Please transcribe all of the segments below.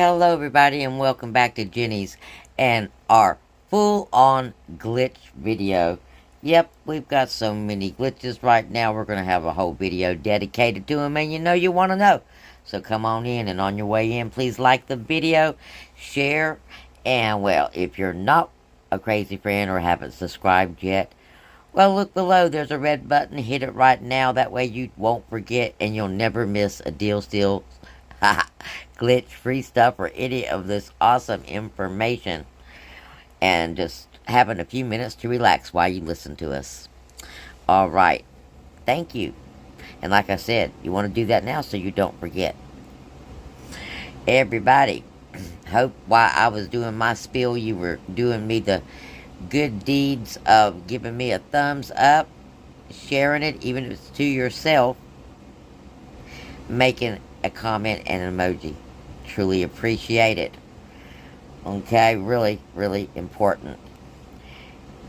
Hello, everybody, and welcome back to Jenny's and our full-on glitch video. Yep, we've got so many glitches right now. We're going to have a whole video dedicated to them, and you want to know. So come on in, and on your way in, please like the video, share, and, well, if you're not a Crazee friend or haven't subscribed yet, well, look below. There's a red button. Hit it right now. That way you won't forget, and you'll never miss a deal steal glitch free stuff or any of this awesome information, and just having a few minutes to relax while you listen to us. All right, thank you. And like I said, you want to do that now so you don't forget. Everybody, hope while I was doing my spiel you were doing me the good deeds of giving me a thumbs up, sharing it even if it's to yourself, making a comment and an emoji. Truly appreciate it. Okay, really, really important.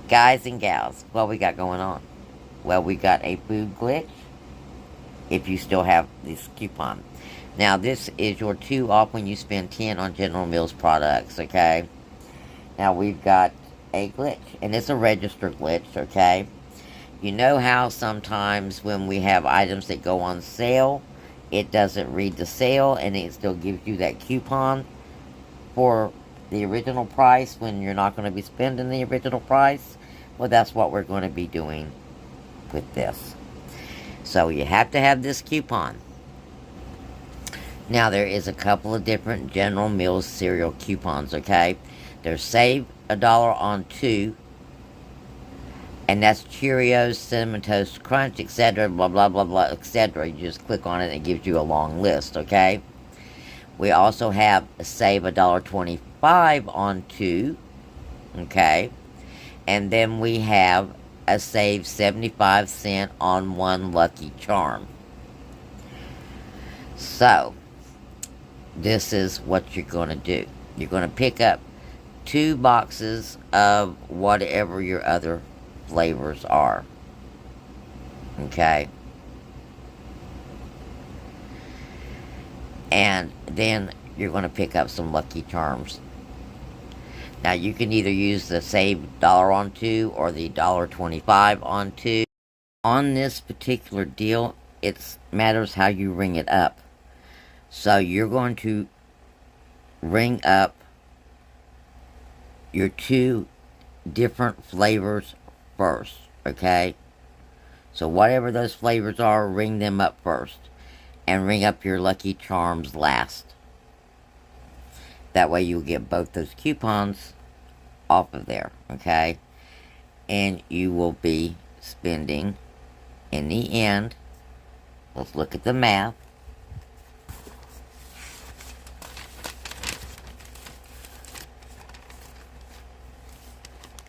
Guys and gals, what we got going on? Well, we got a food glitch. If you still have this coupon. Now, this is your 2 off when you spend 10 on General Mills products, okay? Now, we've got a glitch, and it's a register glitch, okay? You know how sometimes when we have items that go on sale, it doesn't read the sale, and it still gives you that coupon for the original price when you're not going to be spending the original price? Well, that's what we're going to be doing with this. So you have to have this coupon. Now, there is a couple of different General Mills cereal coupons, okay? There's Save $1 on 2, and that's Cheerios, Cinnamon Toast Crunch, etc., blah, blah, blah, blah, etc. You just click on it and it gives you a long list, okay? We also have a Save $1.25 on 2, okay? And then we have a Save 75 cents on 1 Lucky Charm. So, this is what you're going to do. You're going to pick up 2 boxes of whatever your other flavors are. Okay? And then you're going to pick up some Lucky Charms. Now, you can either use the Save $1 on 2 or the $1.25 on 2. On this particular deal, it matters how you ring it up. So, you're going to ring up your 2 different flavors first, okay? So whatever those flavors are, ring them up first. And ring up your Lucky Charms last. That way you'll get both those coupons off of there, okay? And you will be spending, in the end, let's look at the math.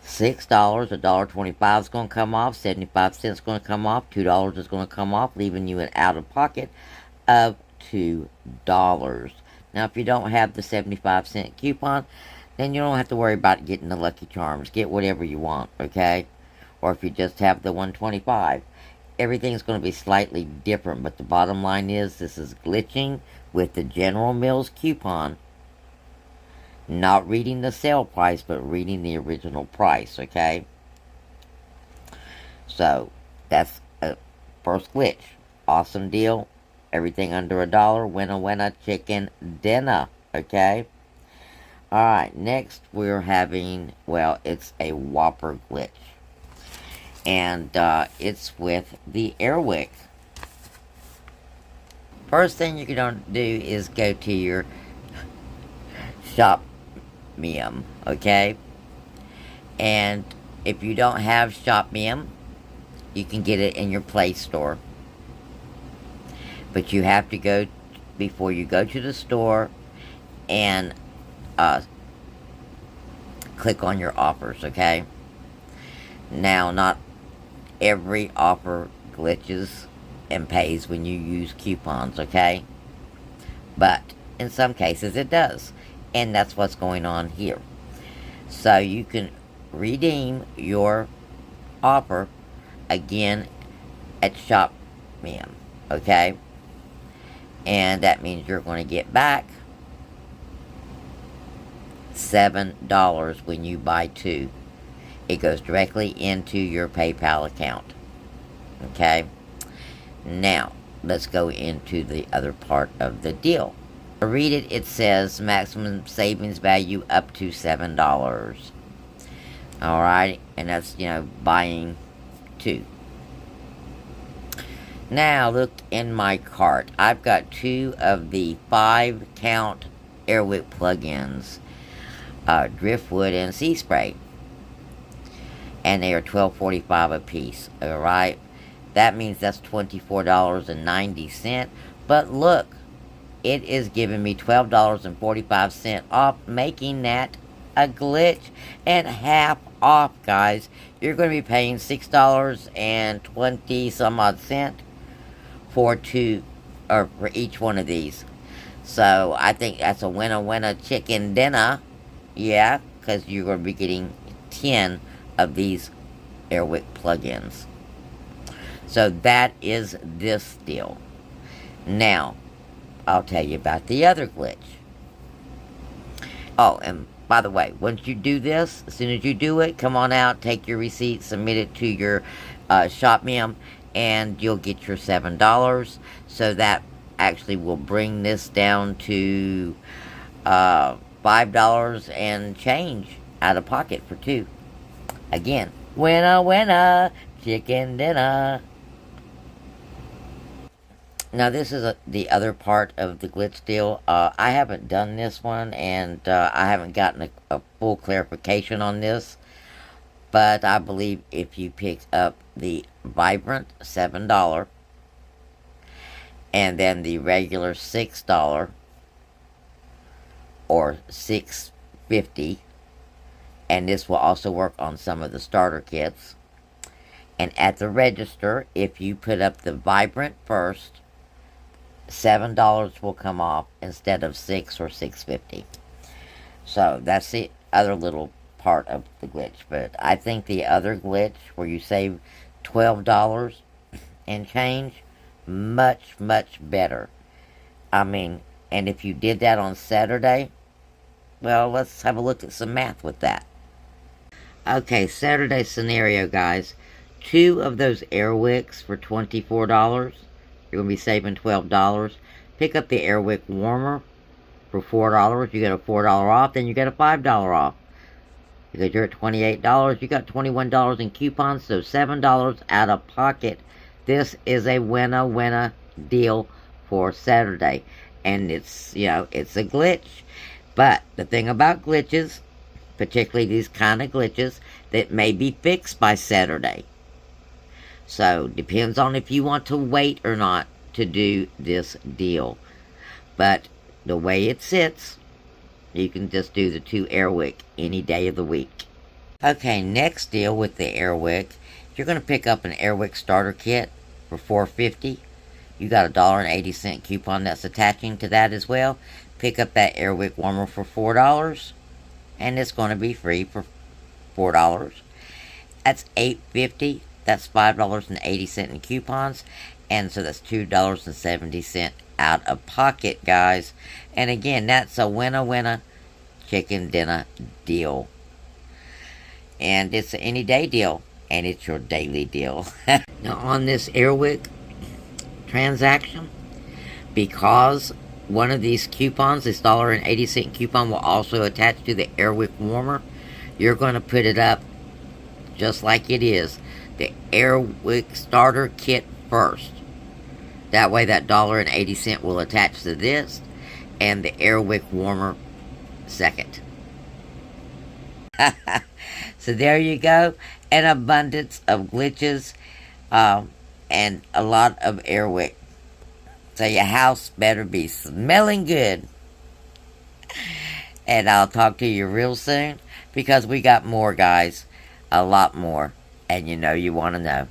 $6, $1.25 is going to come off, 75 cents is going to come off, $2 is going to come off, leaving you an out-of-pocket of $2. Now, if you don't have the 75-cent coupon, then you don't have to worry about getting the Lucky Charms. Get whatever you want, okay? Or if you just have the 125, everything's going to be slightly different, but the bottom line is this is glitching with the General Mills coupon. Not reading the sale price, but reading the original price, okay? So, that's a first glitch. Awesome deal. Everything under $1. Winner, chicken dinner, okay? Alright, next we're having, well, it's a Whopper glitch. And it's with the Airwick. First thing you're going to do is go to your shop okay? And if you don't have Shop you can get it in your Play Store. But you have to go, before you go to the store, and click on your offers, okay? Now, not every offer glitches and pays when you use coupons, okay? But in some cases it does. And that's what's going on here. So you can redeem your offer again at Shop okay? And that means you're going to get back $7 when you buy 2. It goes directly into your PayPal account. Okay? Now, let's go into the other part of the deal. I read it, it says maximum savings value up to $7. Alright? And that's, buying 2. Now, look in my cart. I've got 2 of the 5 count Airwick plugins. Driftwood and Sea Spray. And they are $12.45 a piece. Alright? That means that's $24.90. But look, it is giving me $12.45 off, making that a glitch and half off, guys. You're going to be paying $6.20 some odd cent for each one of these. So I think that's a winner chicken dinner. Yeah, because you're going to be getting 10 of these Airwick plugins. So that is this deal. Now, I'll tell you about the other glitch. Oh, and by the way, once you do this, as soon as you do it, come on out, take your receipt, submit it to your ShopMem, and you'll get your $7. So that actually will bring this down to $5 and change out of pocket for 2. Again, winner, chicken dinner. Now, this is the other part of the glitch deal. I haven't done this one, and I haven't gotten a full clarification on this. But I believe if you pick up the Vibrant, $7, and then the regular $6, or $6.50, and this will also work on some of the starter kits. And at the register, if you put up the Vibrant first, $7 will come off instead of $6 or $6.50. So that's the other little part of the glitch. But I think the other glitch where you save $12 and change, much, much better. I mean, and if you did that on Saturday, well, let's have a look at some math with that. Okay, Saturday scenario, guys. 2 of those Airwicks for $24. You're going to be saving $12. Pick up the Airwick warmer for $4. You get a $4 off, then you get a $5 off. Because you're at $28, you got $21 in coupons, so $7 out of pocket. This is a winner deal for Saturday. And it's, it's a glitch. But the thing about glitches, particularly these kind of glitches, that may be fixed by Saturday. So, depends on if you want to wait or not to do this deal. But, the way it sits, you can just do the 2 Airwick any day of the week. Okay, next deal with the Airwick. You're going to pick up an Airwick starter kit for $4.50. You got a $1.80 coupon that's attaching to that as well. Pick up that Airwick warmer for $4. And it's going to be free for $4. That's $8.50. That's $5.80 in coupons. And so that's $2.70 out of pocket, guys. And again, that's a winner chicken dinner deal. And it's an any day deal. And it's your daily deal. Now, on this Airwick transaction, because one of these coupons, this $1.80 coupon, will also attach to the Airwick warmer, you're going to put it up just like it is. The Airwick starter kit first. That way that $1.80 will attach to this, and the Airwick warmer second. So there you go. An abundance of glitches and a lot of Airwick. So your house better be smelling good. And I'll talk to you real soon, because we got more, guys. A lot more. And you know you want to know.